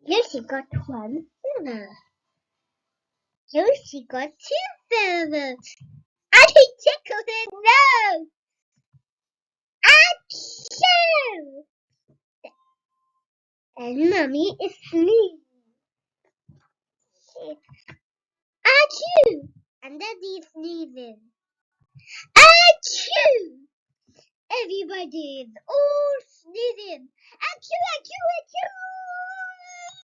Lucy got one feather. Lucy got two feathers. And he tickled his nose. Achoo! And Mummy is sneezing. Achoo! And Daddy's sneezing. Achoo! Everybody is all sneezing. Achoo, achoo, achoo!